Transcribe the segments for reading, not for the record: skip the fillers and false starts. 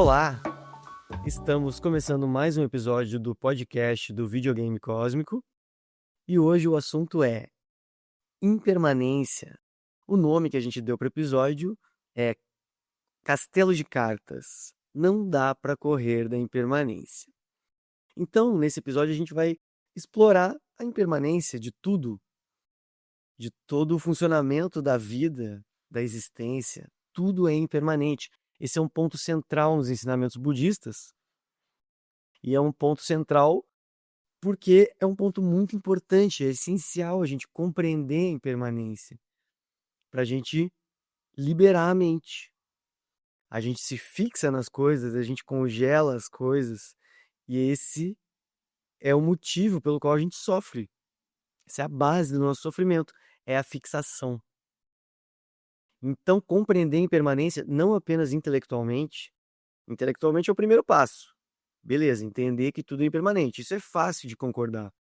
Olá! Estamos começando mais um episódio do podcast do Videogame Cósmico e hoje o assunto é impermanência. O nome que a gente deu para o episódio é Castelo de Cartas. Não dá para correr da impermanência. Então, nesse episódio, a gente vai explorar a impermanência de tudo, de todo o funcionamento da vida, da existência. Tudo é impermanente. Esse é um ponto central nos ensinamentos budistas. E é um ponto central porque é um ponto muito importante, é essencial a gente compreender a impermanência para a gente liberar a mente. A gente se fixa nas coisas, a gente congela as coisas e esse é o motivo pelo qual a gente sofre. Essa é a base do nosso sofrimento, é a fixação. Então, compreender a impermanência não apenas intelectualmente é o primeiro passo. Beleza, entender que tudo é impermanente. Isso é fácil de concordar.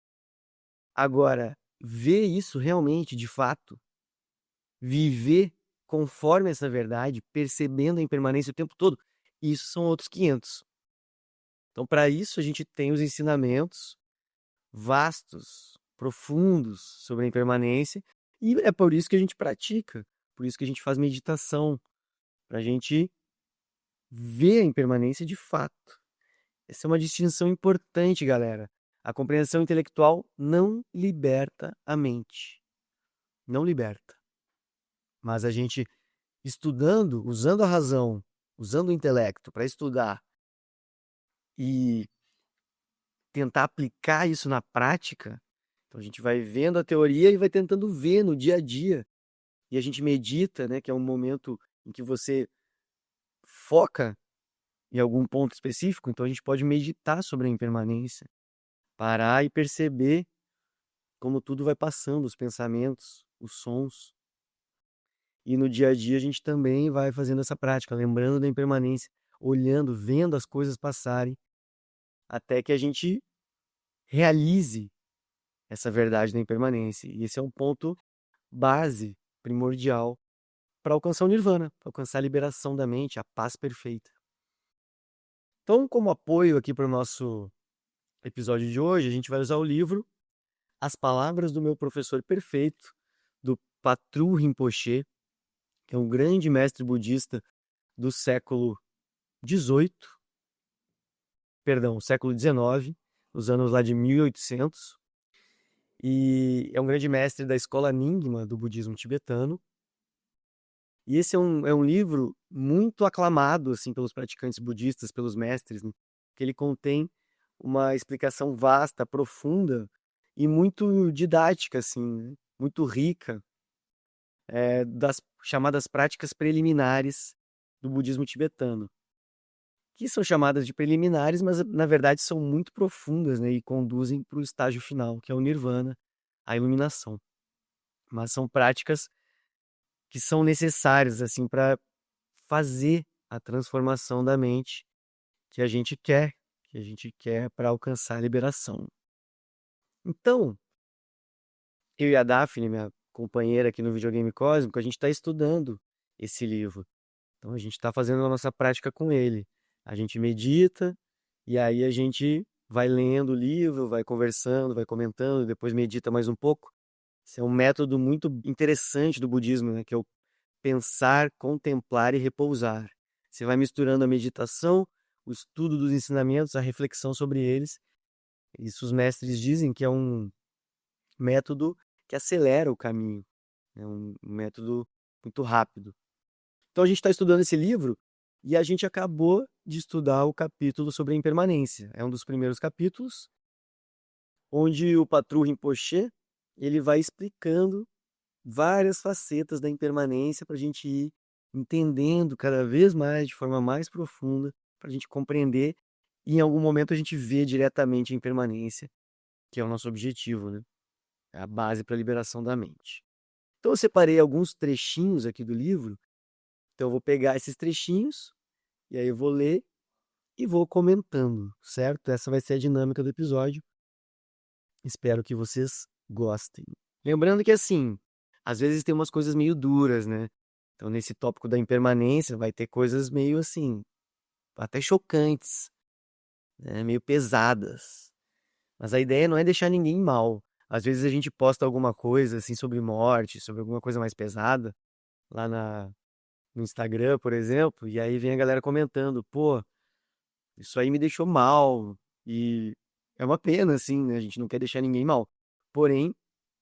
Agora, ver isso realmente, de fato, viver conforme essa verdade, percebendo a impermanência o tempo todo, isso são outros 500. Então, para isso, a gente tem os ensinamentos vastos, profundos sobre a impermanência, e é por isso que a gente pratica, por isso que a gente faz meditação, para a gente ver a impermanência de fato. Essa é uma distinção importante, galera. A compreensão intelectual não liberta a mente. Não liberta. Mas a gente estudando, usando a razão, usando o intelecto para estudar e tentar aplicar isso na prática, então a gente vai vendo a teoria e vai tentando ver no dia a dia. E a gente medita, né, que é um momento em que você foca em algum ponto específico, então a gente pode meditar sobre a impermanência, parar e perceber como tudo vai passando, os pensamentos, os sons. E no dia a dia a gente também vai fazendo essa prática, lembrando da impermanência, olhando, vendo as coisas passarem, até que a gente realize essa verdade da impermanência. E esse é um ponto base, primordial, para alcançar o nirvana, para alcançar a liberação da mente, a paz perfeita. Então, como apoio aqui para o nosso episódio de hoje, a gente vai usar o livro As Palavras do Meu Professor Perfeito, do Patrul Rinpoche, que é um grande mestre budista do século século XIX, nos anos lá de 1800, e é um grande mestre da escola Nyingma do budismo tibetano. E esse é um livro muito aclamado assim pelos praticantes budistas, pelos mestres, né? Que ele contém uma explicação vasta, profunda e muito didática, assim, né? Muito rica, das chamadas práticas preliminares do budismo tibetano, que são chamadas de preliminares, mas na verdade são muito profundas, né, e conduzem para o estágio final, que é o nirvana, a iluminação. Mas são práticas que são necessárias assim para fazer a transformação da mente que a gente quer para alcançar a liberação. Então, eu e a Daphne, minha companheira aqui no Videogame Cósmico, a gente está estudando esse livro. Então a gente está fazendo a nossa prática com ele. A gente medita e aí a gente vai lendo o livro, vai conversando, vai comentando, depois medita mais um pouco. Esse é um método muito interessante do budismo, né? Que é o pensar, contemplar e repousar. Você vai misturando a meditação, o estudo dos ensinamentos, a reflexão sobre eles. Isso os mestres dizem que é um método que acelera o caminho. É um método muito rápido. Então a gente está estudando esse livro e a gente acabou de estudar o capítulo sobre a impermanência. É um dos primeiros capítulos, onde o Patrul Rinpoche ele vai explicando várias facetas da impermanência para a gente ir entendendo cada vez mais, de forma mais profunda, para a gente compreender e em algum momento a gente vê diretamente a impermanência, que é o nosso objetivo, né? É a base para a liberação da mente. Então eu separei alguns trechinhos aqui do livro, então eu vou pegar esses trechinhos e aí eu vou ler e vou comentando, certo? Essa vai ser a dinâmica do episódio. Espero que vocês gostem. Lembrando que assim, às vezes tem umas coisas meio duras, né? Então nesse tópico da impermanência vai ter coisas meio assim até chocantes, né? Meio pesadas. Mas a ideia não é deixar ninguém mal. Às vezes a gente posta alguma coisa assim sobre morte, sobre alguma coisa mais pesada, lá no Instagram, por exemplo, e aí vem a galera comentando, pô, isso aí me deixou mal. E é uma pena, assim, né? A gente não quer deixar ninguém mal. Porém,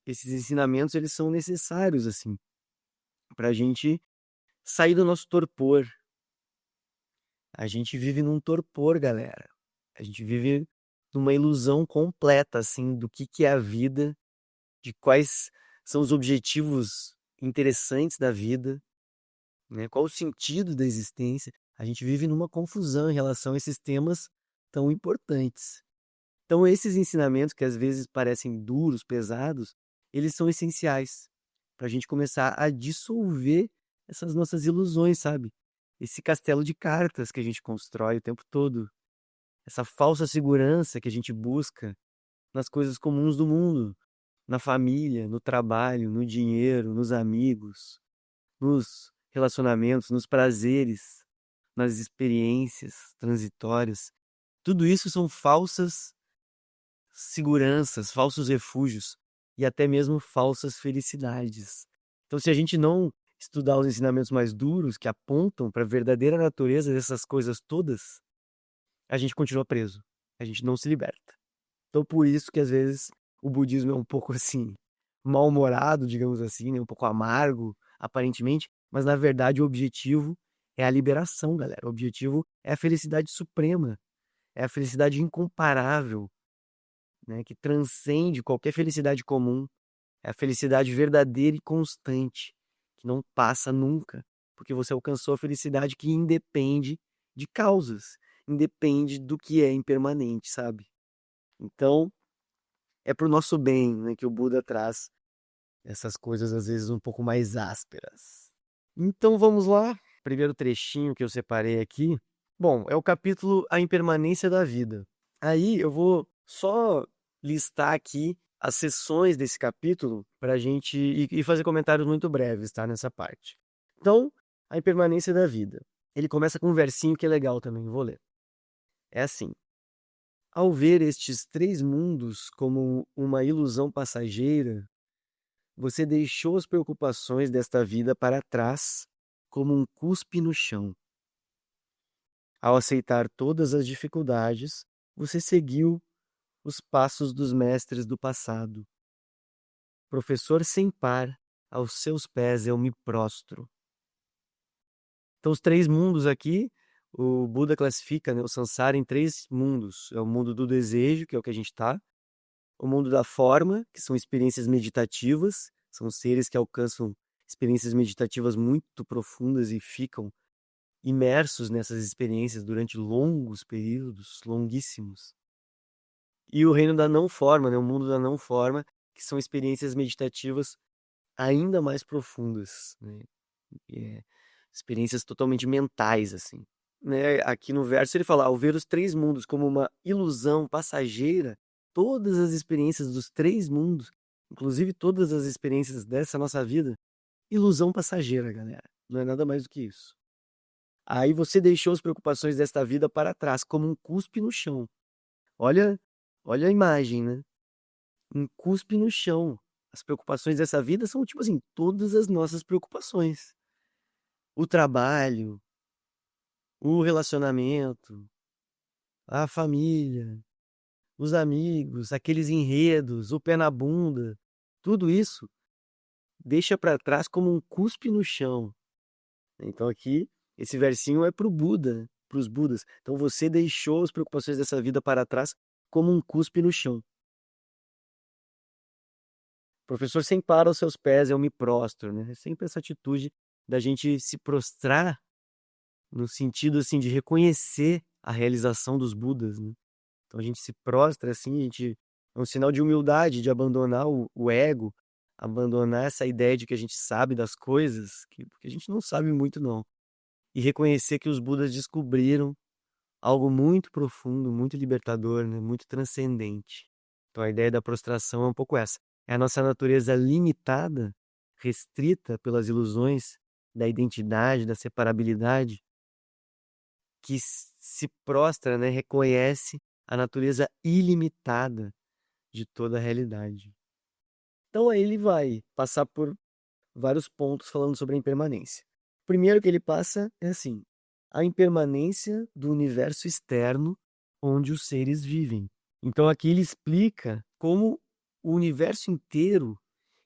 esses ensinamentos, eles são necessários, assim, pra gente sair do nosso torpor. A gente vive num torpor, galera. A gente vive numa ilusão completa, assim, do que é a vida, de quais são os objetivos interessantes da vida, né? Qual o sentido da existência. A gente vive numa confusão em relação a esses temas tão importantes. Então, esses ensinamentos que às vezes parecem duros, pesados, eles são essenciais para a gente começar a dissolver essas nossas ilusões, sabe? Esse castelo de cartas que a gente constrói o tempo todo, essa falsa segurança que a gente busca nas coisas comuns do mundo, na família, no trabalho, no dinheiro, nos amigos, nos relacionamentos, nos prazeres, nas experiências transitórias. Tudo isso são falsas seguranças, falsos refúgios e até mesmo falsas felicidades. Então, se a gente não estudar os ensinamentos mais duros que apontam para a verdadeira natureza dessas coisas todas, a gente continua preso, a gente não se liberta. Então, por isso que às vezes o budismo é um pouco assim, mal-humorado, digamos assim, né? Um pouco amargo, aparentemente, mas na verdade o objetivo é a liberação, galera. O objetivo é a felicidade suprema, é a felicidade incomparável, né, que transcende qualquer felicidade comum, é a felicidade verdadeira e constante, que não passa nunca, porque você alcançou a felicidade que independe de causas, independe do que é impermanente, sabe? Então, é pro nosso bem, né, que o Buda traz essas coisas às vezes um pouco mais ásperas. Então vamos lá, primeiro trechinho que eu separei aqui. Bom, é o capítulo A Impermanência da Vida. Aí eu vou só listar aqui as seções desse capítulo para a gente e fazer comentários muito breves, tá? Nessa parte. Então, a impermanência da vida. Ele começa com um versinho que é legal também, vou ler. É assim: ao ver estes três mundos como uma ilusão passageira, você deixou as preocupações desta vida para trás como um cuspe no chão. Ao aceitar todas as dificuldades, você seguiu os passos dos mestres do passado. Professor sem par, aos seus pés eu me prostro. Então, os três mundos aqui, o Buda classifica, né, o Sansara em três mundos. É o mundo do desejo, que é o que a gente está. O mundo da forma, que são experiências meditativas. São seres que alcançam experiências meditativas muito profundas e ficam imersos nessas experiências durante longos períodos, longuíssimos. E o reino da não forma, né, o mundo da não forma, que são experiências meditativas ainda mais profundas, né? É, experiências totalmente mentais, assim. Né? Aqui no verso ele fala, ao ver os três mundos como uma ilusão passageira, todas as experiências dos três mundos, inclusive todas as experiências dessa nossa vida, ilusão passageira, galera. Não é nada mais do que isso. Aí você deixou as preocupações desta vida para trás, como um cuspe no chão. Olha, olha a imagem, né? Um cuspe no chão. As preocupações dessa vida são, tipo assim, todas as nossas preocupações. O trabalho, o relacionamento, a família, os amigos, aqueles enredos, o pé na bunda, tudo isso deixa para trás como um cuspe no chão. Então aqui, esse versinho é para o Buda, para os Budas. Então você deixou as preocupações dessa vida para trás como um cuspe no chão. Professor, sem para aos seus pés, eu me prostro, né? É sempre essa atitude da gente se prostrar no sentido assim de reconhecer a realização dos Budas, né? Então a gente se prostra assim, a gente é um sinal de humildade, de abandonar o ego, abandonar essa ideia de que a gente sabe das coisas, porque a gente não sabe muito não, e reconhecer que os Budas descobriram algo muito profundo, muito libertador, né? Muito transcendente. Então a ideia da prostração é um pouco essa. É a nossa natureza limitada, restrita pelas ilusões da identidade, da separabilidade, que se prostra, né, reconhece a natureza ilimitada de toda a realidade. Então aí ele vai passar por vários pontos falando sobre a impermanência. O primeiro que ele passa é assim: a impermanência do universo externo onde os seres vivem. Então aqui ele explica como o universo inteiro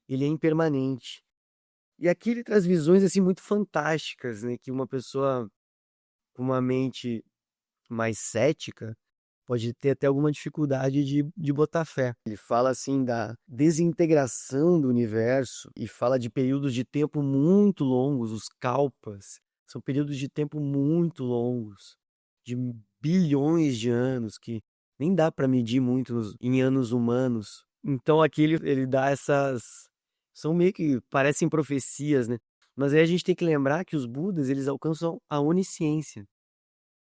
ele é impermanente. E aqui ele traz visões assim muito fantásticas, né, que uma pessoa com uma mente mais cética pode ter até alguma dificuldade de botar fé. Ele fala assim da desintegração do universo e fala de períodos de tempo muito longos, os kalpas. São períodos de tempo muito longos, de bilhões de anos, que nem dá para medir muito em anos humanos. Então aqui ele dá essas... São meio que parecem profecias, né? Mas aí a gente tem que lembrar que os Budas, eles alcançam a onisciência.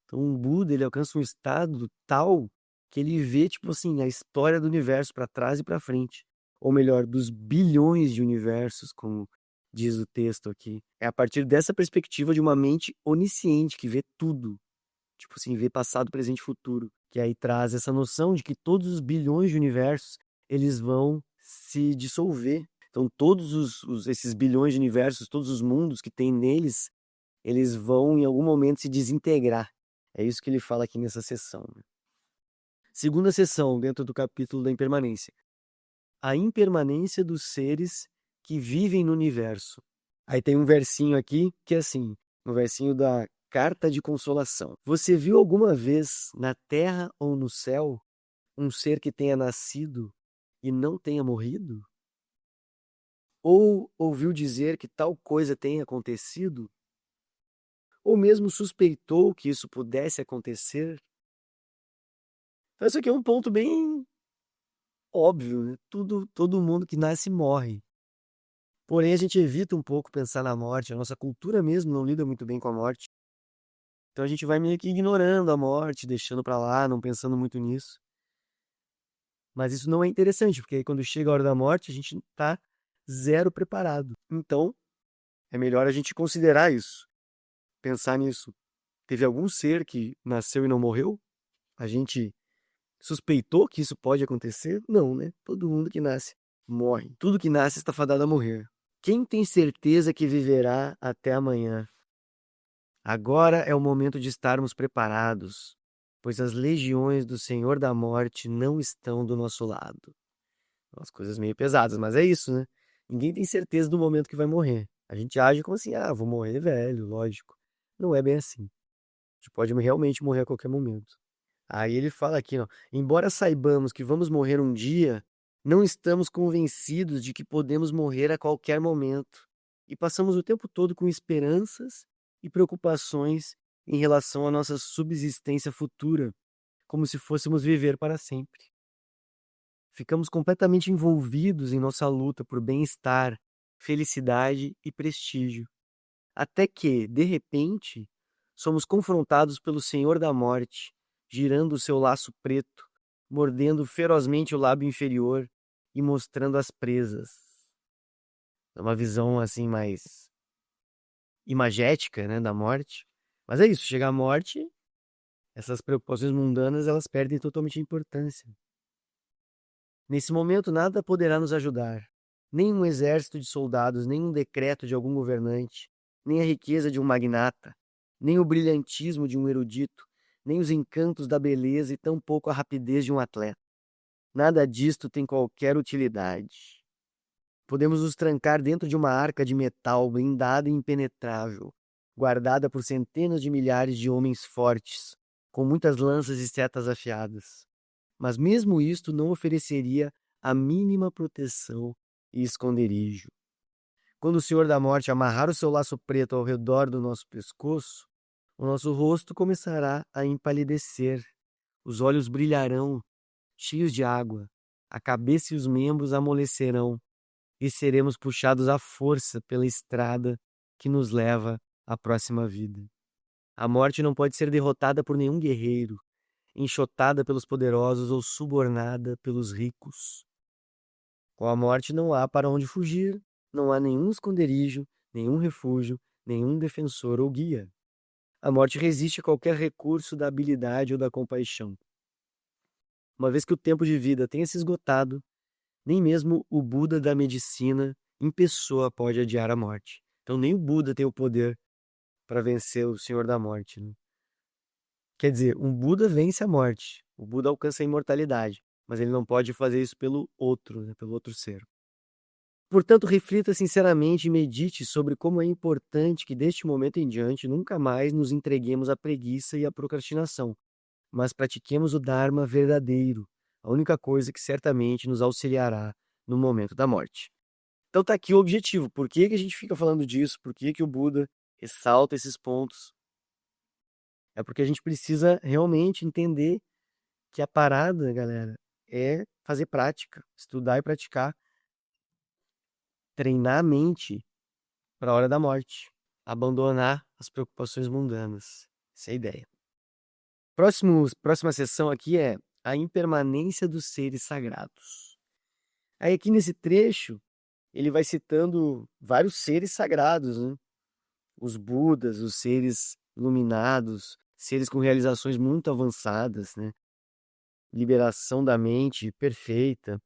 Então, um Buda, ele alcança um estado tal que ele vê, tipo assim, a história do universo para trás e para frente. Ou melhor, dos bilhões de universos, como diz o texto aqui. É a partir dessa perspectiva de uma mente onisciente, que vê tudo. Tipo assim, vê passado, presente e futuro. Que aí traz essa noção de que todos os bilhões de universos, eles vão se dissolver. Então, todos esses bilhões de universos, todos os mundos que tem neles, eles vão em algum momento se desintegrar. É isso que ele fala aqui nessa sessão, né? Segunda sessão, dentro do capítulo da impermanência. A impermanência dos seres que vivem no universo. Aí tem um versinho aqui que é assim, um versinho da Carta de Consolação. Você viu alguma vez na terra ou no céu um ser que tenha nascido e não tenha morrido? Ou ouviu dizer que tal coisa tenha acontecido? Ou mesmo suspeitou que isso pudesse acontecer? Então, isso aqui é um ponto bem óbvio, né? Todo mundo que nasce morre. Porém, a gente evita um pouco pensar na morte. A nossa cultura mesmo não lida muito bem com a morte. Então a gente vai meio que ignorando a morte, deixando pra lá, não pensando muito nisso. Mas isso não é interessante, porque aí quando chega a hora da morte, a gente tá zero preparado. Então, é melhor a gente considerar isso, pensar nisso. Teve algum ser que nasceu e não morreu? A gente suspeitou que isso pode acontecer? Não, né? Todo mundo que nasce morre. Tudo que nasce está fadado a morrer. Quem tem certeza que viverá até amanhã? Agora é o momento de estarmos preparados, pois as legiões do Senhor da Morte não estão do nosso lado. Umas coisas meio pesadas, mas é isso, né? Ninguém tem certeza do momento que vai morrer. A gente age como assim, vou morrer velho, lógico. Não é bem assim. A gente pode realmente morrer a qualquer momento. Aí ele fala aqui, ó, embora saibamos que vamos morrer um dia, não estamos convencidos de que podemos morrer a qualquer momento e passamos o tempo todo com esperanças e preocupações em relação à nossa subsistência futura, como se fôssemos viver para sempre. Ficamos completamente envolvidos em nossa luta por bem-estar, felicidade e prestígio, até que, de repente, somos confrontados pelo Senhor da Morte, girando o seu laço preto, mordendo ferozmente o lábio inferior e mostrando as presas. É uma visão assim mais imagética, né, da morte. Mas é isso, chega a morte, essas preocupações mundanas, elas perdem totalmente a importância. Nesse momento nada poderá nos ajudar, nem um exército de soldados, nem um decreto de algum governante, nem a riqueza de um magnata, nem o brilhantismo de um erudito, nem os encantos da beleza e tampouco a rapidez de um atleta. Nada disto tem qualquer utilidade. Podemos nos trancar dentro de uma arca de metal blindada e impenetrável, guardada por centenas de milhares de homens fortes, com muitas lanças e setas afiadas. Mas mesmo isto não ofereceria a mínima proteção e esconderijo. Quando o Senhor da Morte amarrar o seu laço preto ao redor do nosso pescoço, o nosso rosto começará a empalidecer, os olhos brilharão, cheios de água, a cabeça e os membros amolecerão, e seremos puxados à força pela estrada que nos leva à próxima vida. A morte não pode ser derrotada por nenhum guerreiro, enxotada pelos poderosos ou subornada pelos ricos. Com a morte não há para onde fugir, não há nenhum esconderijo, nenhum refúgio, nenhum defensor ou guia. A morte resiste a qualquer recurso da habilidade ou da compaixão. Uma vez que o tempo de vida tenha se esgotado, nem mesmo o Buda da medicina em pessoa pode adiar a morte. Então nem o Buda tem o poder para vencer o Senhor da Morte, né? Quer dizer, um Buda vence a morte, o Buda alcança a imortalidade, mas ele não pode fazer isso pelo outro, né? Pelo outro ser. Portanto, reflita sinceramente e medite sobre como é importante que deste momento em diante nunca mais nos entreguemos à preguiça e à procrastinação, mas pratiquemos o Dharma verdadeiro, a única coisa que certamente nos auxiliará no momento da morte. Então tá aqui o objetivo. Por que que a gente fica falando disso? Por que que o Buda ressalta esses pontos? É porque a gente precisa realmente entender que a parada, galera, é fazer prática, estudar e praticar, treinar a mente para a hora da morte, abandonar as preocupações mundanas. Essa é a ideia. Próxima sessão aqui é a impermanência dos seres sagrados. Aí aqui nesse trecho, ele vai citando vários seres sagrados, né? Os Budas, os seres iluminados, seres com realizações muito avançadas, né? Liberação da mente perfeita.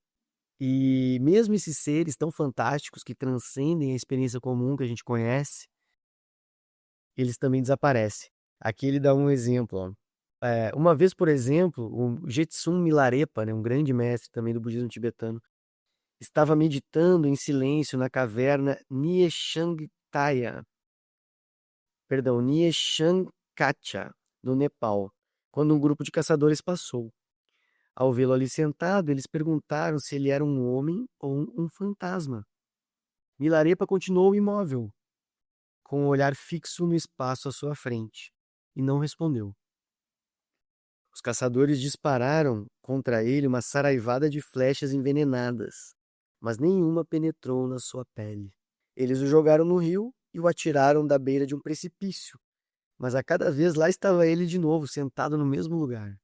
E mesmo esses seres tão fantásticos que transcendem a experiência comum que a gente conhece, eles também desaparecem. Aqui ele dá um exemplo, ó. Uma vez, por exemplo, o Jetsun Milarepa, né, um grande mestre também do budismo tibetano, estava meditando em silêncio na caverna Nishankacha, no Nepal, quando um grupo de caçadores passou. Ao vê-lo ali sentado, eles perguntaram se ele era um homem ou um fantasma. Milarepa continuou imóvel, com o olhar fixo no espaço à sua frente, e não respondeu. Os caçadores dispararam contra ele uma saraivada de flechas envenenadas, mas nenhuma penetrou na sua pele. Eles o jogaram no rio e o atiraram da beira de um precipício, mas a cada vez lá estava ele de novo, sentado no mesmo lugar.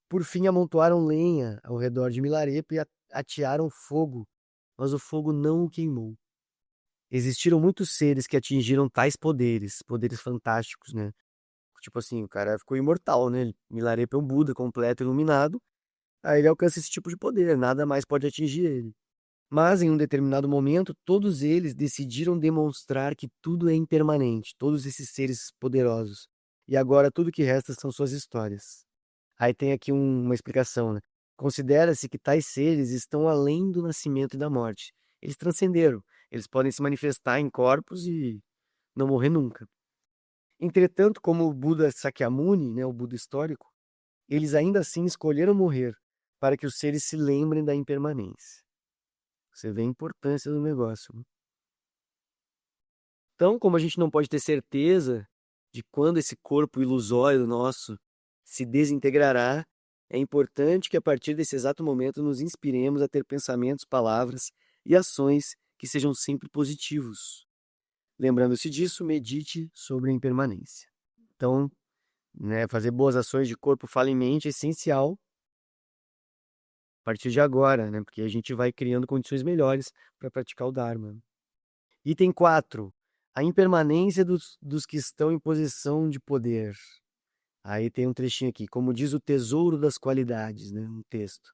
Por fim, amontoaram lenha ao redor de Milarepa e atearam fogo, mas o fogo não o queimou. Existiram muitos seres que atingiram tais poderes, poderes fantásticos, né? Tipo assim, o cara ficou imortal, né? Milarepa é um Buda completo, iluminado, aí ele alcança esse tipo de poder, nada mais pode atingir ele. Mas em um determinado momento, todos eles decidiram demonstrar que tudo é impermanente, todos esses seres poderosos. E agora tudo que resta são suas histórias. Aí tem aqui uma explicação, né? Considera-se que tais seres estão além do nascimento e da morte. Eles transcenderam. Eles podem se manifestar em corpos e não morrer nunca. Entretanto, como o Buda Sakyamuni, né, o Buda histórico, eles ainda assim escolheram morrer para que os seres se lembrem da impermanência. Você vê a importância do negócio, né? Então, como a gente não pode ter certeza de quando esse corpo ilusório nosso se desintegrará, é importante que a partir desse exato momento nos inspiremos a ter pensamentos, palavras e ações que sejam sempre positivos. Lembrando-se disso, medite sobre a impermanência. Então, né, fazer boas ações de corpo, fala em mente é essencial a partir de agora, né, porque a gente vai criando condições melhores para praticar o Dharma. Item 4. A impermanência dos que estão em posição de poder. Aí tem um trechinho aqui, como diz o tesouro das qualidades, né, um texto.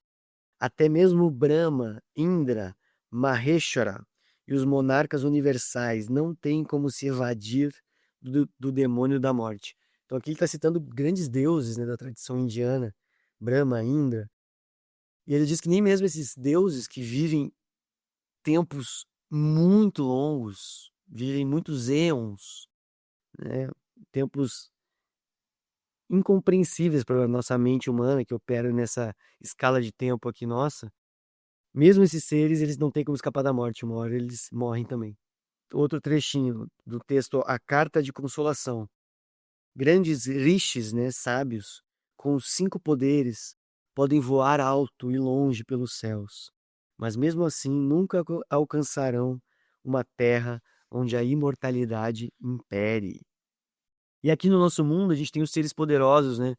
Até mesmo Brahma, Indra, Maheshwara e os monarcas universais não têm como se evadir do demônio da morte. Então aqui ele está citando grandes deuses, né, da tradição indiana, Brahma, Indra. E ele diz que nem mesmo esses deuses que vivem tempos muito longos, vivem muitos éons, né, tempos incompreensíveis para a nossa mente humana que opera nessa escala de tempo aqui nossa. Mesmo esses seres, eles não têm como escapar da morte, uma hora eles morrem também. Outro trechinho do texto, a Carta de Consolação. Grandes rishis, né, sábios, com os 5 poderes, podem voar alto e longe pelos céus, mas mesmo assim nunca alcançarão uma terra onde a imortalidade impere. E aqui no nosso mundo a gente tem os seres poderosos, né?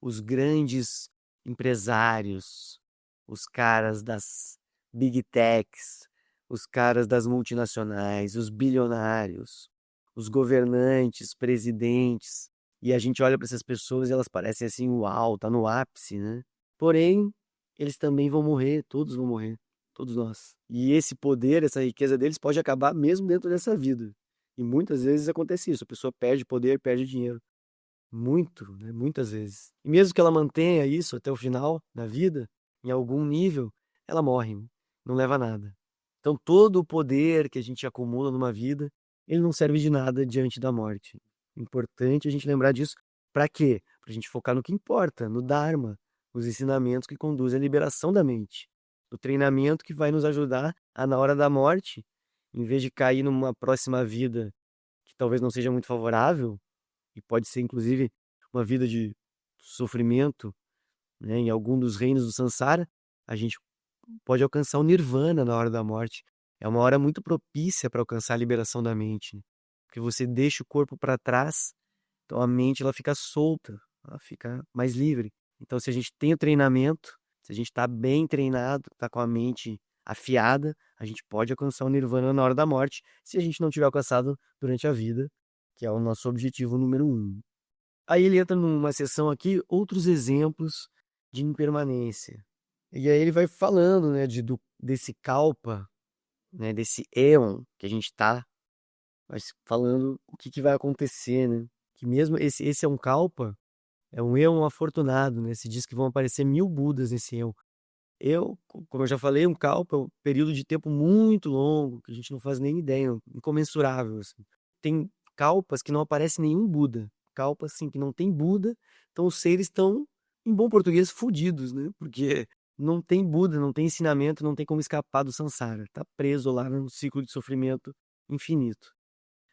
Os grandes empresários, os caras das big techs, os caras das multinacionais, os bilionários, os governantes, presidentes, e a gente olha para essas pessoas e elas parecem assim, uau, tá no ápice, né? Porém, eles também vão morrer, todos vão morrer, todos nós. E esse poder, essa riqueza deles pode acabar mesmo dentro dessa vida. E muitas vezes acontece isso, a pessoa perde poder, perde dinheiro. Muito, né? Muitas vezes. E mesmo que ela mantenha isso até o final da vida, em algum nível, ela morre, não leva a nada. Então, todo o poder que a gente acumula numa vida, ele não serve de nada diante da morte. Importante a gente lembrar disso. Para quê? Para a gente focar no que importa, no Dharma, os ensinamentos que conduzem à liberação da mente, o treinamento que vai nos ajudar a, na hora da morte, em vez de cair numa próxima vida que talvez não seja muito favorável, e pode ser inclusive uma vida de sofrimento, né? Em algum dos reinos do Sansara, a gente pode alcançar o Nirvana na hora da morte. É uma hora muito propícia para alcançar a liberação da mente, né? Porque você deixa o corpo para trás, então a mente ela fica solta, ela fica mais livre. Então, se a gente tem o treinamento, se a gente está bem treinado, está com a mente afiada, a gente pode alcançar o Nirvana na hora da morte, se a gente não tiver alcançado durante a vida, que é o nosso objetivo número 1. Aí ele entra numa seção aqui, outros exemplos de impermanência. E aí ele vai falando, né, desse kalpa, né, desse éon que a gente está, mas falando o que vai acontecer, né? Que mesmo esse é um kalpa, é um éon afortunado, né? Se diz que vão aparecer 1000 Budas nesse éon. Como eu já falei, um kalpa é um período de tempo muito longo, que a gente não faz nem ideia, incomensurável, assim. Tem kalpas que não aparece nenhum Buda. Kalpas, assim, que não tem Buda, então os seres estão, em bom português, fudidos, né? Porque não tem Buda, não tem ensinamento, não tem como escapar do samsara. Tá preso lá num ciclo de sofrimento infinito.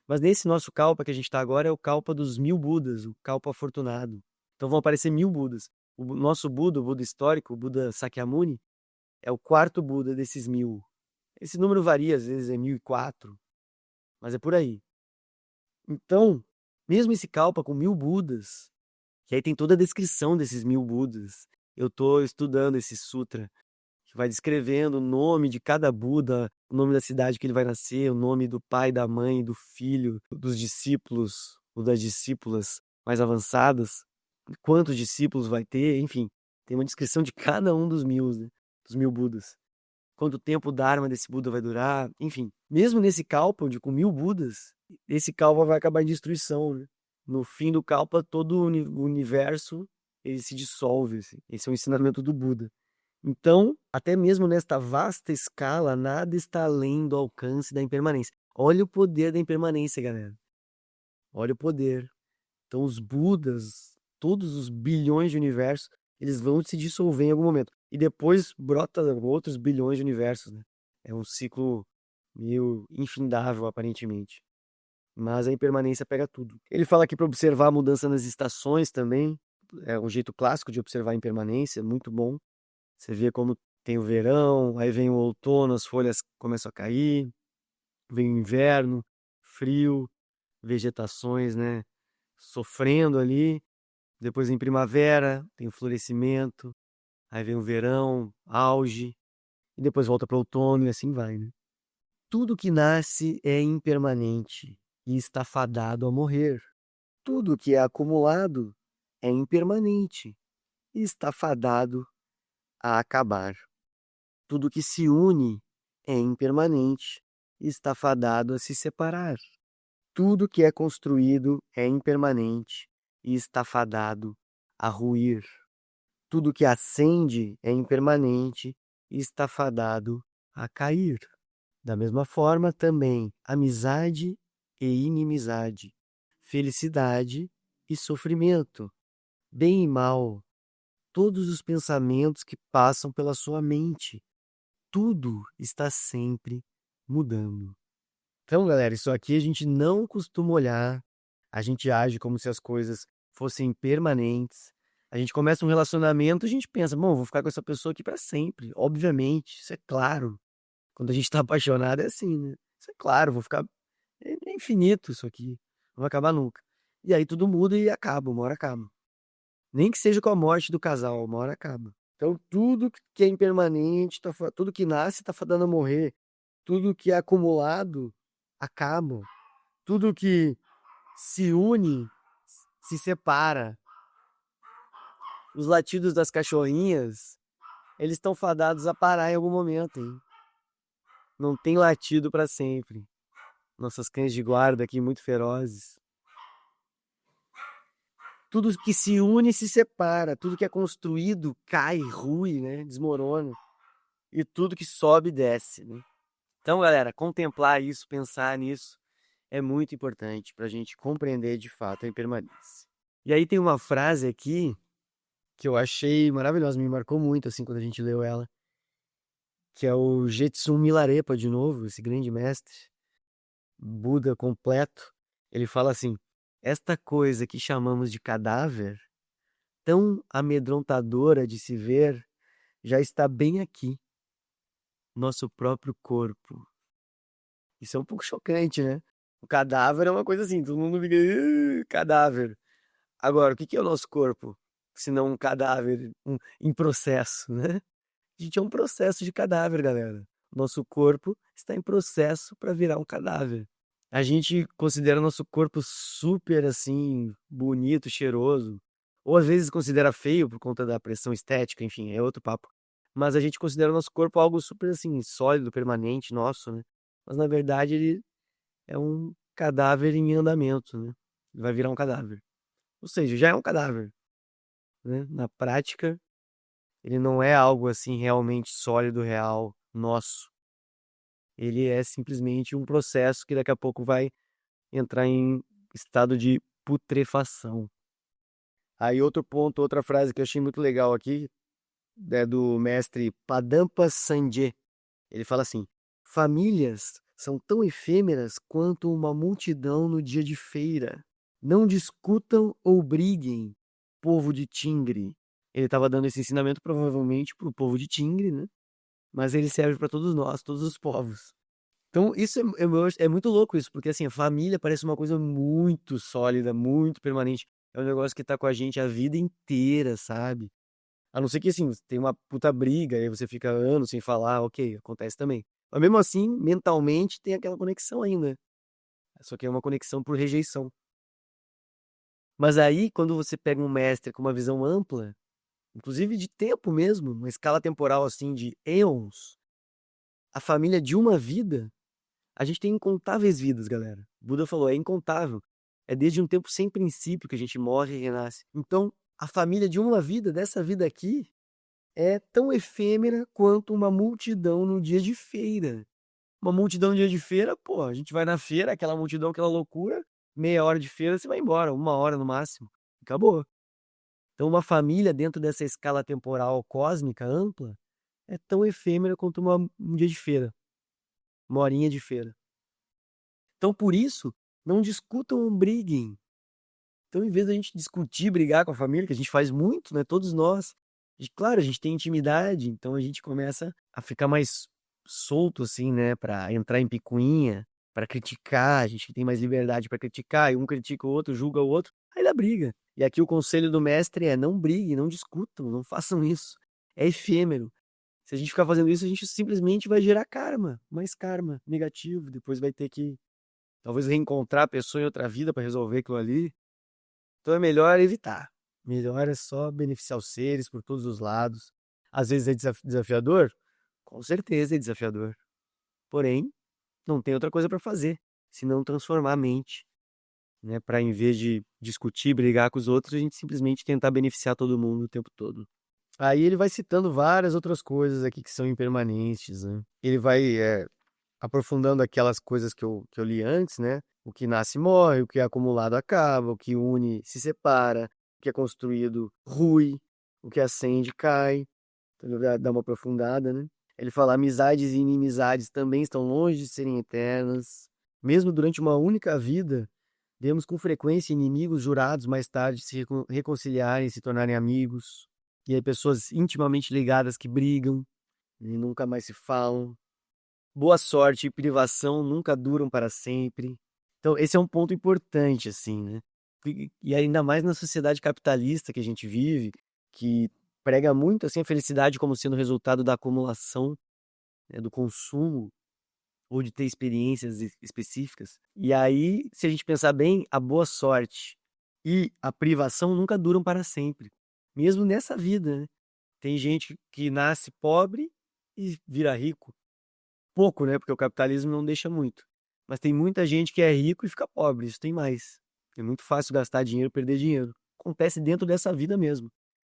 Mas nesse nosso kalpa que a gente está agora é o kalpa dos 1000 Budas, o kalpa afortunado. Então vão aparecer 1000 Budas. O nosso Buda, o Buda histórico, o Buda Sakyamuni, é o quarto Buda desses 1000. Esse número varia, às vezes é 1004, mas é por aí. Então, mesmo esse kalpa com 1000 Budas, que aí tem toda a descrição desses 1000 Budas, eu estou estudando esse sutra, que vai descrevendo o nome de cada Buda, o nome da cidade que ele vai nascer, o nome do pai, da mãe, do filho, dos discípulos ou das discípulas mais avançadas, quantos discípulos vai ter, enfim, tem uma descrição de cada um dos 1000, né? Dos 1000 Budas. Quanto tempo o Dharma desse Buda vai durar, enfim. Mesmo nesse Kalpa, onde com 1000 Budas, esse Kalpa vai acabar em destruição, né? No fim do Kalpa, todo o universo ele se dissolve, assim. Esse é o ensinamento do Buda. Então, até mesmo nesta vasta escala, nada está além do alcance da impermanência. Olha o poder da impermanência, galera. Olha o poder. Então, os Budas, todos os bilhões de universos, eles vão se dissolver em algum momento. E depois brota outros bilhões de universos, né? É um ciclo meio infindável, aparentemente. Mas a impermanência pega tudo. Ele fala aqui para observar a mudança nas estações também. É um jeito clássico de observar a impermanência, muito bom. Você vê como tem o verão, aí vem o outono, as folhas começam a cair, vem o inverno, frio, vegetações, né, sofrendo ali. Depois vem primavera, tem o florescimento, aí vem o verão, auge, e depois volta para o outono e assim vai, né? Tudo que nasce é impermanente e está fadado a morrer. Tudo que é acumulado é impermanente e está fadado a acabar. Tudo que se une é impermanente e está fadado a se separar. Tudo que é construído é impermanente e está fadado a ruir. Tudo que acende é impermanente e está fadado a cair. Da mesma forma, também, amizade e inimizade, felicidade e sofrimento, bem e mal, todos os pensamentos que passam pela sua mente, tudo está sempre mudando. Então, galera, isso aqui a gente não costuma olhar, a gente age como se as coisas fossem permanentes. A gente começa um relacionamento, a gente pensa, bom, vou ficar com essa pessoa aqui para sempre. Obviamente, isso é claro. Quando a gente está apaixonado é assim, né? Isso é claro, vou ficar. É infinito isso aqui. Não vai acabar nunca. E aí tudo muda e acaba, uma hora acaba. Nem que seja com a morte do casal, uma hora acaba. Então tudo que é impermanente, tudo que nasce está fadando a morrer. Tudo que é acumulado acaba. Tudo que se une se separa. Os latidos das cachorrinhas, eles estão fadados a parar em algum momento, hein? Não tem latido para sempre. Nossas cães de guarda aqui muito ferozes. Tudo que se une se separa. Tudo que é construído cai, rui, né? Desmorona. E tudo que sobe desce, né? Então, galera, contemplar isso, pensar nisso é muito importante para a gente compreender de fato a impermanência. E aí tem uma frase aqui que eu achei maravilhosa, me marcou muito assim quando a gente leu ela, que é o Jetsun Milarepa de novo, esse grande mestre, Buda completo. Ele fala assim: esta coisa que chamamos de cadáver, tão amedrontadora de se ver, já está bem aqui, nosso próprio corpo. Isso é um pouco chocante, né? O cadáver é uma coisa assim, todo mundo fica, cadáver. Agora, o que é o nosso corpo? Se não um cadáver em processo, né? A gente é um processo de cadáver, galera. Nosso corpo está em processo para virar um cadáver. A gente considera nosso corpo super assim, bonito, cheiroso. Ou às vezes considera feio por conta da pressão estética, enfim, é outro papo. Mas a gente considera o nosso corpo algo super assim, sólido, permanente, nosso, né? Mas na verdade ele é um cadáver em andamento, né? Ele vai virar um cadáver. Ou seja, já é um cadáver, né? Na prática, ele não é algo assim realmente sólido, real, nosso. Ele é simplesmente um processo que daqui a pouco vai entrar em estado de putrefação. Aí outro ponto, outra frase que eu achei muito legal aqui, é do mestre Padampa Sanje. Ele fala assim: famílias são tão efêmeras quanto uma multidão no dia de feira. Não discutam ou briguem, povo de Tingre. Ele estava dando esse ensinamento provavelmente para o povo de Tingre, né? Mas ele serve para todos nós, todos os povos. Então, isso é muito louco isso, porque assim, a família parece uma coisa muito sólida, muito permanente. É um negócio que tá com a gente a vida inteira, sabe? A não ser que assim, tem uma puta briga, aí você fica anos sem falar, ok, acontece também. Mas mesmo assim, mentalmente tem aquela conexão ainda. Só que é uma conexão por rejeição. Mas aí, quando você pega um mestre com uma visão ampla, inclusive de tempo mesmo, uma escala temporal assim de eons, a família de uma vida, a gente tem incontáveis vidas, galera. Buda falou, é incontável. É desde um tempo sem princípio que a gente morre e renasce. Então, a família de uma vida, dessa vida aqui, é tão efêmera quanto uma multidão no dia de feira. Uma multidão no dia de feira, pô, a gente vai na feira, aquela multidão, aquela loucura, meia hora de feira, você vai embora, uma hora no máximo. Acabou. Então, uma família dentro dessa escala temporal cósmica ampla é tão efêmera quanto um dia de feira, uma horinha de feira. Então, por isso, não discutam ou briguem. Então, em vez da gente discutir, brigar com a família, que a gente faz muito, né? Todos nós. Claro, a gente tem intimidade, então a gente começa a ficar mais solto, assim, né? Pra entrar em picuinha, pra criticar. A gente tem mais liberdade pra criticar. E um critica o outro, julga o outro, aí dá briga. E aqui o conselho do mestre é: não briguem, não discutam, não façam isso. É efêmero. Se a gente ficar fazendo isso, a gente simplesmente vai gerar karma, mais karma negativo. Depois vai ter que talvez reencontrar a pessoa em outra vida para resolver aquilo ali. Então é melhor evitar. Melhor é só beneficiar os seres por todos os lados. Às vezes é desafiador? Com certeza é desafiador. Porém, não tem outra coisa para fazer, senão transformar a mente, né? Para em vez de discutir, brigar com os outros, a gente simplesmente tentar beneficiar todo mundo o tempo todo. Aí ele vai citando várias outras coisas aqui que são impermanentes, né? Ele vai aprofundando aquelas coisas que eu li antes, né? O que nasce morre, o que é acumulado acaba, o que une se separa, o que é construído rui, o que acende cai. Então ele dá uma aprofundada, né? Ele fala: amizades e inimizades também estão longe de serem eternas. Mesmo durante uma única vida, vemos com frequência inimigos jurados mais tarde se reconciliarem e se tornarem amigos. E aí pessoas intimamente ligadas que brigam e nunca mais se falam. Boa sorte e privação nunca duram para sempre. Então, esse é um ponto importante, assim, né? E ainda mais na sociedade capitalista que a gente vive, que prega muito, assim, a felicidade como sendo resultado da acumulação, né, do consumo. ou de ter experiências específicas. E aí, se a gente pensar bem, a boa sorte e a privação nunca duram para sempre, mesmo nessa vida, né? Tem gente que nasce pobre e vira rico. Pouco, né? Porque o capitalismo não deixa muito. Mas tem muita gente que é rico e fica pobre, isso tem mais. É muito fácil gastar dinheiro e perder dinheiro. Acontece dentro dessa vida mesmo.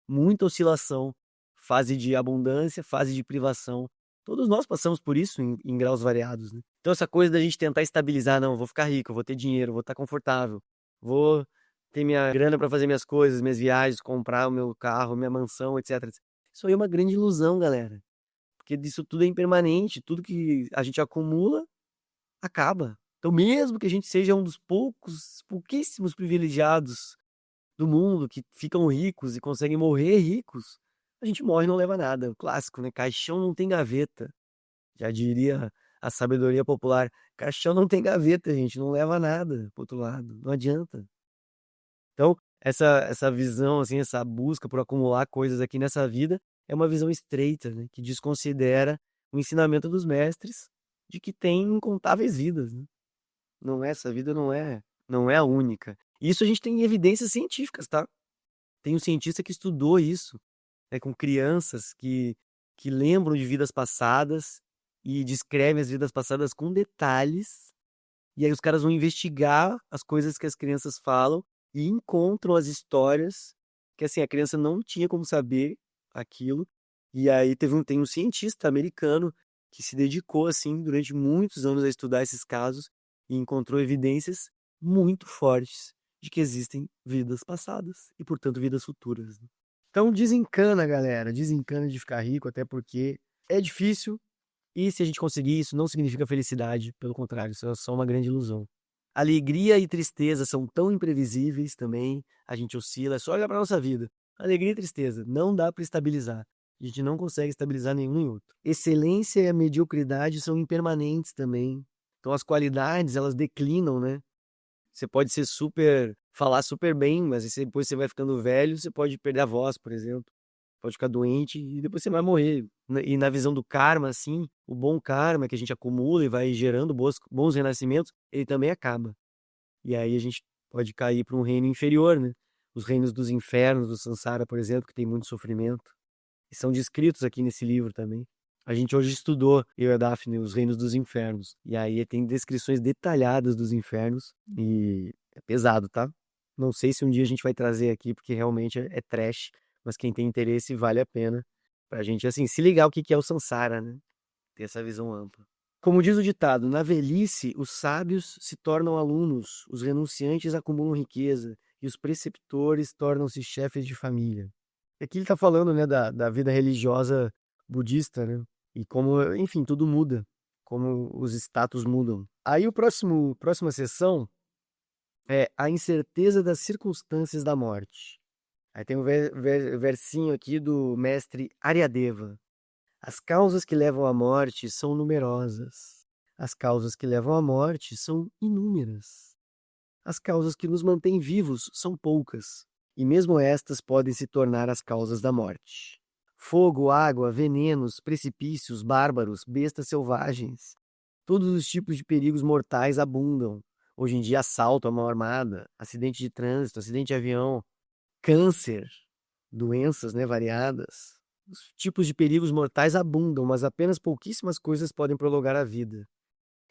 Muita oscilação, fase de abundância, fase de privação. Todos nós passamos por isso em graus variados, né? Então essa coisa da gente tentar estabilizar, não, eu vou ficar rico, eu vou ter dinheiro, eu vou estar confortável, vou ter minha grana para fazer minhas coisas, minhas viagens, comprar o meu carro, minha mansão, etc. Isso aí é uma grande ilusão, galera. Porque disso tudo é impermanente, tudo que a gente acumula acaba. Então, mesmo que a gente seja um dos pouquíssimos privilegiados do mundo que ficam ricos e conseguem morrer ricos, a gente morre e não leva nada. O clássico, né? Caixão não tem gaveta. Já diria a sabedoria popular. Caixão não tem gaveta, gente. Não leva nada pro outro lado. Não adianta. Então, essa visão, assim, essa busca por acumular coisas aqui nessa vida é uma visão estreita, né? Que desconsidera o ensinamento dos mestres de que tem incontáveis vidas, né? Não é, essa vida não é a única. Isso a gente tem evidências científicas, tá? Tem um cientista que estudou isso, né, com crianças que lembram de vidas passadas e descrevem as vidas passadas com detalhes. E aí os caras vão investigar as coisas que as crianças falam e encontram as histórias que assim a criança não tinha como saber aquilo. E aí tem um cientista americano que se dedicou assim durante muitos anos a estudar esses casos e encontrou evidências muito fortes de que existem vidas passadas e, portanto, vidas futuras, né? Então desencana, galera, desencana de ficar rico, até porque é difícil e se a gente conseguir, isso não significa felicidade, pelo contrário, isso é só uma grande ilusão. Alegria e tristeza são tão imprevisíveis também, a gente oscila, é só olhar para nossa vida. Alegria e tristeza, não dá para estabilizar. A gente não consegue estabilizar nenhum nem outro. Excelência e a mediocridade são impermanentes também. Então as qualidades, elas declinam, né? Você pode falar super bem, mas depois você vai ficando velho, você pode perder a voz, por exemplo. Pode ficar doente e depois você vai morrer. E na visão do karma, assim, o bom karma que a gente acumula e vai gerando bons renascimentos, ele também acaba. E aí a gente pode cair para um reino inferior, né? Os reinos dos infernos, do Sansara, por exemplo, que tem muito sofrimento. E são descritos aqui nesse livro também. A gente hoje estudou, eu e a Daphne, os reinos dos infernos. E aí tem descrições detalhadas dos infernos. E é pesado, tá? Não sei se um dia a gente vai trazer aqui, porque realmente é trash. Mas quem tem interesse vale a pena. Pra gente, assim, se ligar o que é o Sansara, né? Ter essa visão ampla. Como diz o ditado, na velhice os sábios se tornam alunos, os renunciantes acumulam riqueza e os preceptores tornam-se chefes de família. Aqui ele está falando, né, da vida religiosa budista, né? E como, enfim, tudo muda, como os status mudam. Aí próxima sessão é a incerteza das circunstâncias da morte. Aí tem um versinho aqui do mestre Aryadeva. As causas que levam à morte são numerosas. As causas que levam à morte são inúmeras. As causas que nos mantêm vivos são poucas, e mesmo estas podem se tornar as causas da morte. Fogo, água, venenos, precipícios, bárbaros, bestas selvagens. Todos os tipos de perigos mortais abundam. Hoje em dia, assalto à mão armada, acidente de trânsito, acidente de avião, câncer, doenças, né, variadas. Os tipos de perigos mortais abundam, mas apenas pouquíssimas coisas podem prolongar a vida.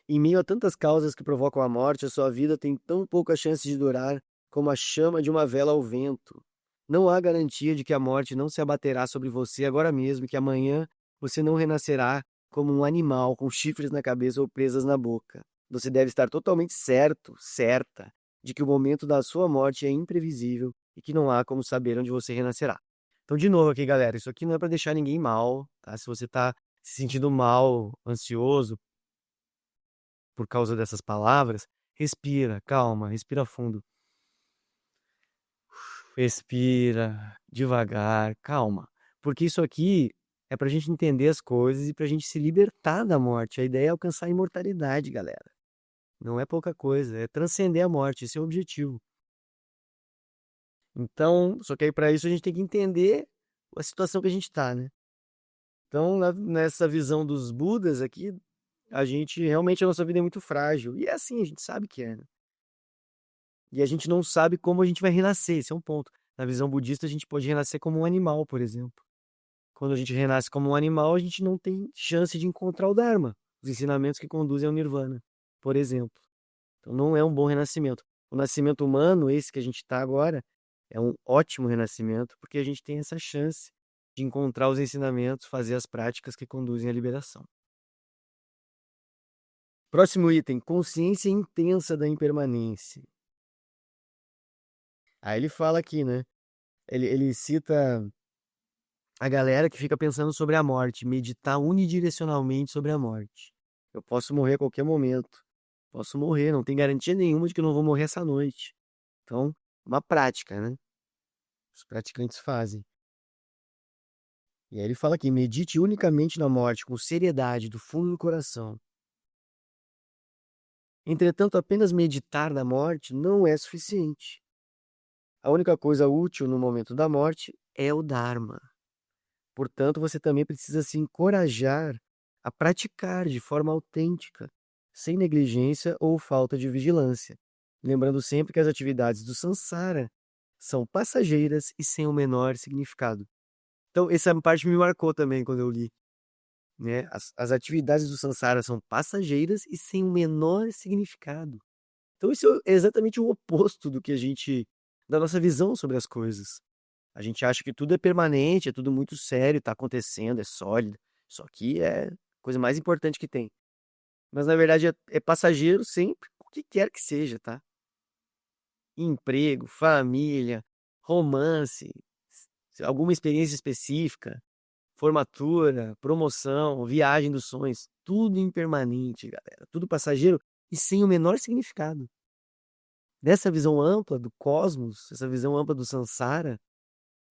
Em meio a tantas causas que provocam a morte, a sua vida tem tão pouca chance de durar como a chama de uma vela ao vento. Não há garantia de que a morte não se abaterá sobre você agora mesmo e que amanhã você não renascerá como um animal com chifres na cabeça ou presas na boca. Você deve estar totalmente certo, certa, de que o momento da sua morte é imprevisível e que não há como saber onde você renascerá. Então, de novo aqui, galera, isso aqui não é para deixar ninguém mal, tá? Se você tá se sentindo mal, ansioso por causa dessas palavras, respira, calma, respira fundo. Respira devagar, calma. Porque isso aqui é pra gente entender as coisas e pra gente se libertar da morte. A ideia é alcançar a imortalidade, galera. Não é pouca coisa, é transcender a morte, esse é o objetivo. Então, só que aí para isso a gente tem que entender a situação que a gente está, né? Então, nessa visão dos Budas aqui, realmente a nossa vida é muito frágil. E é assim, a gente sabe que é, né? E a gente não sabe como a gente vai renascer, esse é um ponto. Na visão budista, a gente pode renascer como um animal, por exemplo. Quando a gente renasce como um animal, a gente não tem chance de encontrar o Dharma, os ensinamentos que conduzem ao Nirvana, por exemplo. Então não é um bom renascimento. O nascimento humano, esse que a gente está agora, é um ótimo renascimento, porque a gente tem essa chance de encontrar os ensinamentos, fazer as práticas que conduzem à liberação. Próximo item, consciência intensa da impermanência. Aí ele fala aqui, né? Ele cita a galera que fica pensando sobre a morte, meditar unidirecionalmente sobre a morte. Eu posso morrer a qualquer momento. Posso morrer, não tem garantia nenhuma de que eu não vou morrer essa noite. Então, uma prática, né? Os praticantes fazem. E aí ele fala aqui, medite unicamente na morte, com seriedade, do fundo do coração. Entretanto, apenas meditar na morte não é suficiente. A única coisa útil no momento da morte é o Dharma. Portanto, você também precisa se encorajar a praticar de forma autêntica, sem negligência ou falta de vigilância, lembrando sempre que as atividades do samsara são passageiras e sem o menor significado. Então, essa parte me marcou também quando eu li, né? As atividades do samsara são passageiras e sem o menor significado. Então, isso é exatamente o oposto da nossa visão sobre as coisas. A gente acha que tudo é permanente, é tudo muito sério, tá acontecendo, é sólido. Isso aqui é a coisa mais importante que tem. Mas na verdade é passageiro sempre, o que quer que seja, tá? Emprego, família, romance, alguma experiência específica, formatura, promoção, viagem dos sonhos, tudo impermanente, galera. Tudo passageiro e sem o menor significado. Dessa visão ampla do cosmos, essa visão ampla do samsara,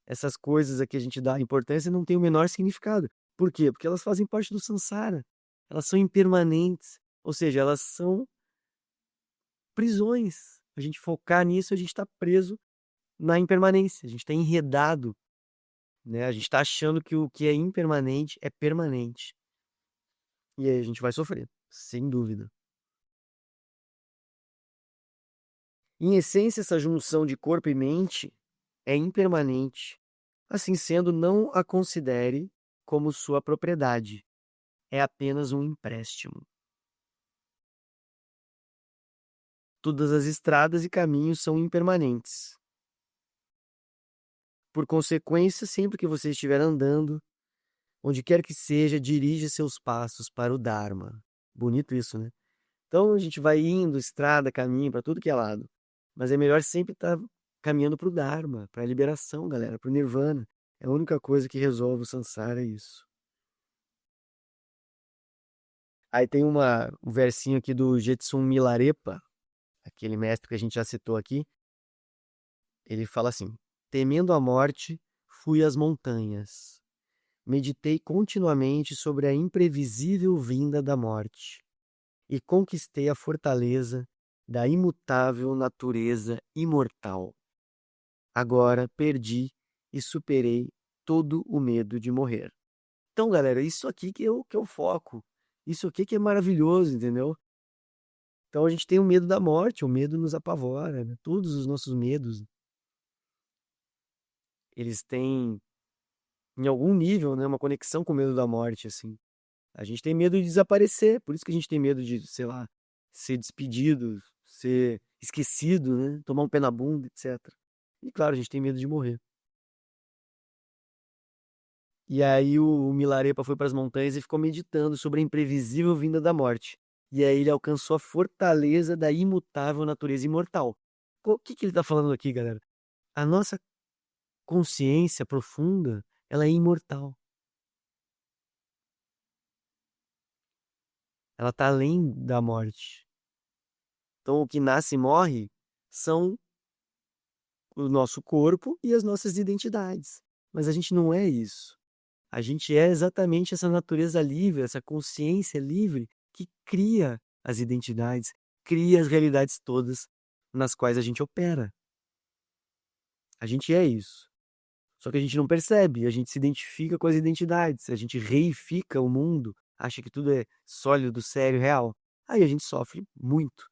essas coisas a que a gente dá importância não tem o menor significado. Por quê? Porque elas fazem parte do samsara. Elas são impermanentes, ou seja, elas são prisões. A gente focar nisso, a gente está preso na impermanência, a gente está enredado, né? A gente está achando que o que é impermanente é permanente. E aí a gente vai sofrer, sem dúvida. Em essência, essa junção de corpo e mente é impermanente. Assim sendo, não a considere como sua propriedade. É apenas um empréstimo. Todas as estradas e caminhos são impermanentes. Por consequência, sempre que você estiver andando, onde quer que seja, dirija seus passos para o Dharma. Bonito isso, né? Então a gente vai indo, estrada, caminho, para tudo que é lado. Mas é melhor sempre estar caminhando para o Dharma, para a liberação, galera, para o Nirvana. É a única coisa que resolve o samsara, é isso. Aí tem um versinho aqui do Jetsun Milarepa, aquele mestre que a gente já citou aqui. Ele fala assim: temendo a morte, fui às montanhas. Meditei continuamente sobre a imprevisível vinda da morte e conquistei a fortaleza da imutável natureza imortal. Agora perdi e superei todo o medo de morrer. Então, galera, isso aqui que é o foco. Isso aqui que é maravilhoso, entendeu? Então a gente tem o medo da morte, o medo nos apavora, né? Todos os nossos medos, eles têm, em algum nível, né, uma conexão com o medo da morte, assim. A gente tem medo de desaparecer, por isso que a gente tem medo de, sei lá, ser despedido, ser esquecido, né? Tomar um pé na bunda, etc. E claro, a gente tem medo de morrer. E aí o Milarepa foi para as montanhas e ficou meditando sobre a imprevisível vinda da morte. E aí ele alcançou a fortaleza da imutável natureza imortal. O que que ele está falando aqui, galera? A nossa consciência profunda, ela é imortal. Ela está além da morte. Então, o que nasce e morre são o nosso corpo e as nossas identidades. Mas a gente não é isso. A gente é exatamente essa natureza livre, essa consciência livre que cria as identidades, cria as realidades todas nas quais a gente opera. A gente é isso. Só que a gente não percebe, a gente se identifica com as identidades, a gente reifica o mundo acha que tudo é sólido, sério, real. Aí a gente sofre muito.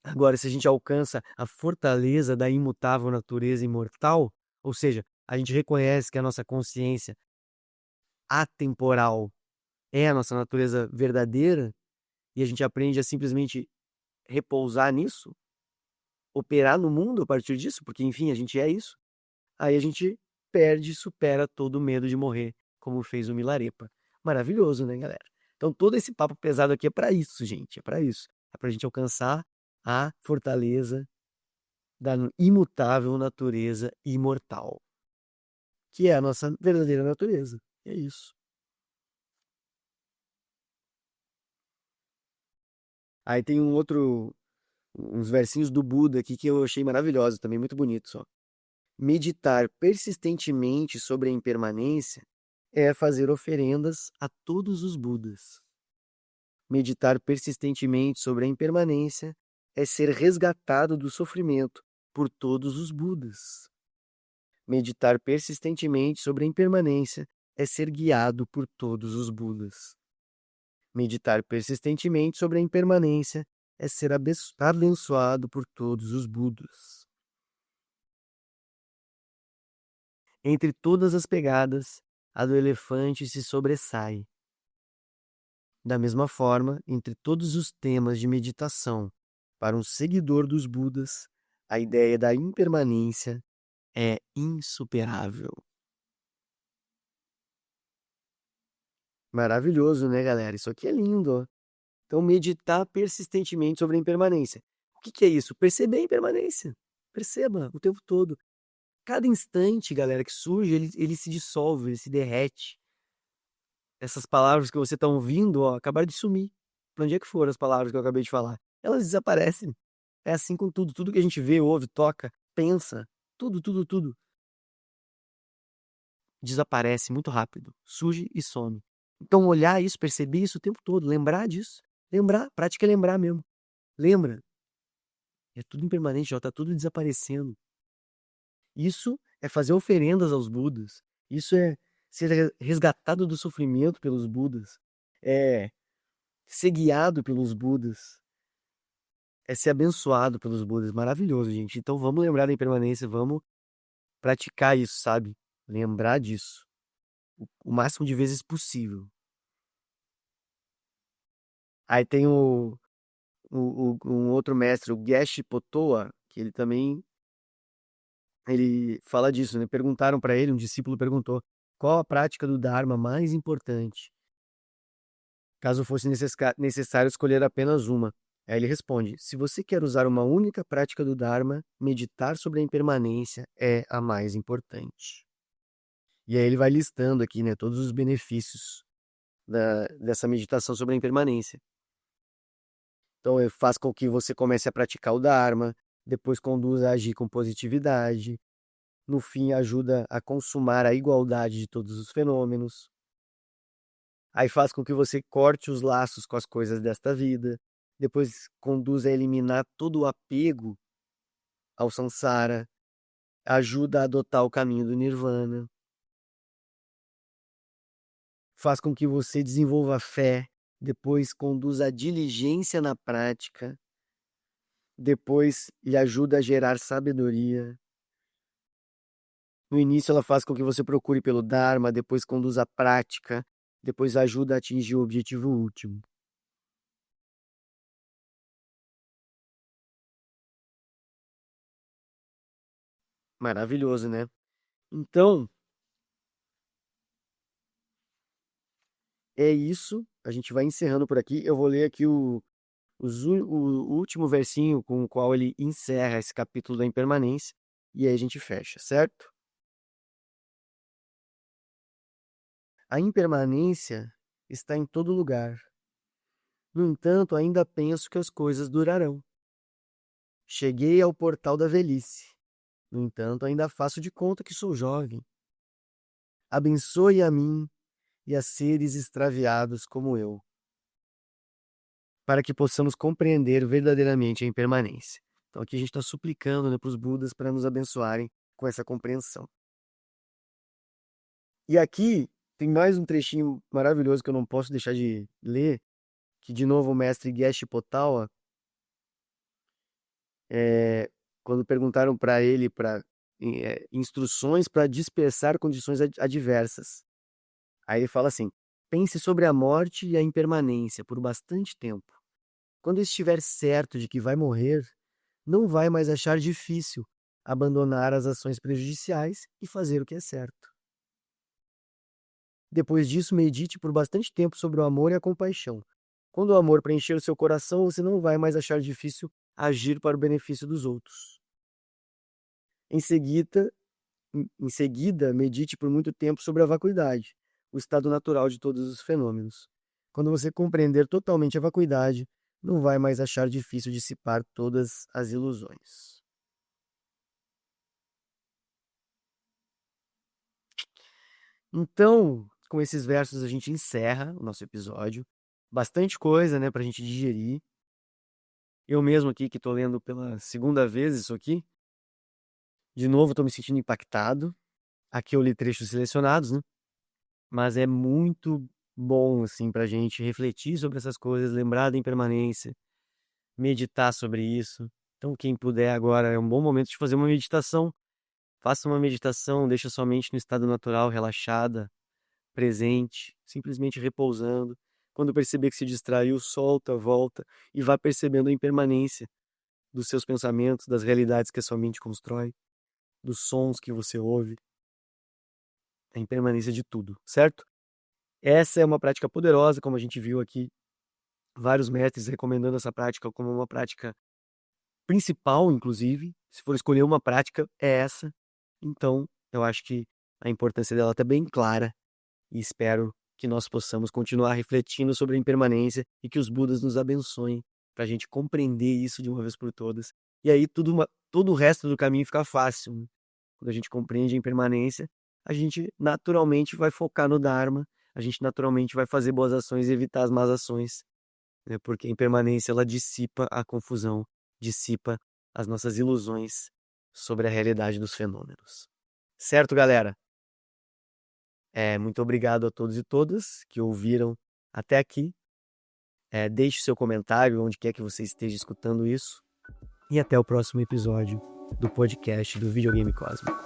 Agora, se a gente alcança a fortaleza da imutável natureza imortal, ou seja, a gente reconhece que a nossa consciência atemporal é a nossa natureza verdadeira, e a gente aprende a simplesmente repousar nisso, operar no mundo a partir disso, porque enfim, a gente é isso. Aí a gente perde e supera todo o medo de morrer, como fez o Milarepa. Maravilhoso, né, galera? Então todo esse papo pesado aqui é para isso, gente, é para isso. É pra gente alcançar a fortaleza da imutável natureza imortal, que é a nossa verdadeira natureza. É isso. Aí tem uns versinhos do Buda aqui que eu achei maravilhosos, também muito bonitos, ó. Meditar persistentemente sobre a impermanência é fazer oferendas a todos os Budas. Meditar persistentemente sobre a impermanência é ser resgatado do sofrimento por todos os Budas. Meditar persistentemente sobre a impermanência é ser guiado por todos os Budas. Meditar persistentemente sobre a impermanência é ser abençoado por todos os Budas. Entre todas as pegadas, a do elefante se sobressai. Da mesma forma, entre todos os temas de meditação, para um seguidor dos Budas, a ideia da impermanência é insuperável. Maravilhoso, né, galera? Isso aqui é lindo, ó. Então, meditar persistentemente sobre a impermanência. O que que é isso? Perceber a impermanência. Perceba o tempo todo. Cada instante, galera, que surge, ele se dissolve, ele se derrete. Essas palavras que você está ouvindo, ó, acabaram de sumir. Pra onde é que foram as palavras que eu acabei de falar? Elas desaparecem. É assim com tudo. Tudo que a gente vê, ouve, toca, pensa, tudo, desaparece muito rápido. Surge e some. Então, olhar isso, perceber isso o tempo todo, lembrar disso. Lembrar, prática é lembrar mesmo. Lembra? É tudo impermanente, já está tudo desaparecendo. Isso é fazer oferendas aos Budas. Isso é ser resgatado do sofrimento pelos Budas. É ser guiado pelos Budas. É ser abençoado pelos Budas. Maravilhoso, gente. Então vamos lembrar da impermanência, vamos praticar isso, sabe? Lembrar disso. O máximo de vezes possível. Aí tem um outro mestre, o Geshe Potoa, que ele também ele fala disso, né? Perguntaram para ele, um discípulo perguntou: qual a prática do Dharma mais importante, caso fosse necessário escolher apenas uma? Aí ele responde: se você quer usar uma única prática do Dharma, meditar sobre a impermanência é a mais importante. E aí ele vai listando aqui, né, todos os benefícios dessa meditação sobre a impermanência. Então, faz com que você comece a praticar o Dharma, depois conduz a agir com positividade, no fim ajuda a consumar a igualdade de todos os fenômenos. Aí faz com que você corte os laços com as coisas desta vida, depois conduz a eliminar todo o apego ao samsara, ajuda a adotar o caminho do nirvana, faz com que você desenvolva fé, depois conduz a diligência na prática, depois lhe ajuda a gerar sabedoria. No início ela faz com que você procure pelo Dharma, depois conduz à prática, depois ajuda a atingir o objetivo último. Maravilhoso, né? Então, é isso. A gente vai encerrando por aqui. Eu vou ler aqui o último versinho com o qual ele encerra esse capítulo da impermanência. E aí a gente fecha, certo? A impermanência está em todo lugar. No entanto, ainda penso que as coisas durarão. Cheguei ao portal da velhice. No entanto, ainda faço de conta que sou jovem. Abençoe a mim e a seres extraviados como eu, para que possamos compreender verdadeiramente a impermanência. Então aqui a gente está suplicando, né, para os Budas para nos abençoarem com essa compreensão. E aqui Tem mais um trechinho maravilhoso que eu não posso deixar de ler, que de novo o mestre Geshe Potawa, quando perguntaram para ele instruções para dispersar condições adversas. Aí ele fala assim: pense sobre a morte e a impermanência por bastante tempo. Quando estiver certo de que vai morrer, não vai mais achar difícil abandonar as ações prejudiciais e fazer o que é certo. Depois disso, medite por bastante tempo sobre o amor e a compaixão. Quando o amor preencher o seu coração, você não vai mais achar difícil agir para o benefício dos outros. Em seguida, medite por muito tempo sobre a vacuidade, o estado natural de todos os fenômenos. Quando você compreender totalmente a vacuidade, não vai mais achar difícil dissipar todas as ilusões. Então, com esses versos a gente encerra o nosso episódio. Bastante coisa, né, pra gente digerir. Eu mesmo aqui que tô lendo pela segunda vez isso aqui, de novo tô me sentindo impactado. Aqui eu li trechos selecionados, né? Mas é muito bom, assim, pra gente refletir sobre essas coisas, lembrar da impermanência, meditar sobre isso. Então, quem puder agora é um bom momento de fazer uma meditação. Faça uma meditação, deixa sua mente no estado natural, relaxada, presente, simplesmente repousando. Quando perceber que se distraiu, solta, volta e vá percebendo a impermanência dos seus pensamentos, das realidades que a sua mente constrói, dos sons que você ouve, a impermanência de tudo, certo? Essa é uma prática poderosa, como a gente viu aqui, vários mestres recomendando essa prática como uma prática principal, inclusive. Se for escolher uma prática, é essa. Então, eu acho que a importância dela está bem clara e espero que nós possamos continuar refletindo sobre a impermanência e que os Budas nos abençoem para a gente compreender isso de uma vez por todas. E aí todo o resto do caminho fica fácil, né? Quando a gente compreende a impermanência, a gente naturalmente vai focar no Dharma, a gente naturalmente vai fazer boas ações e evitar as más ações, né? Porque a impermanência ela dissipa a confusão, dissipa as nossas ilusões sobre a realidade dos fenômenos. Certo, galera? Muito obrigado a todos e todas que ouviram até aqui. Deixe seu comentário onde quer que você esteja escutando isso. E até o próximo episódio do podcast do Videogame Cósmico.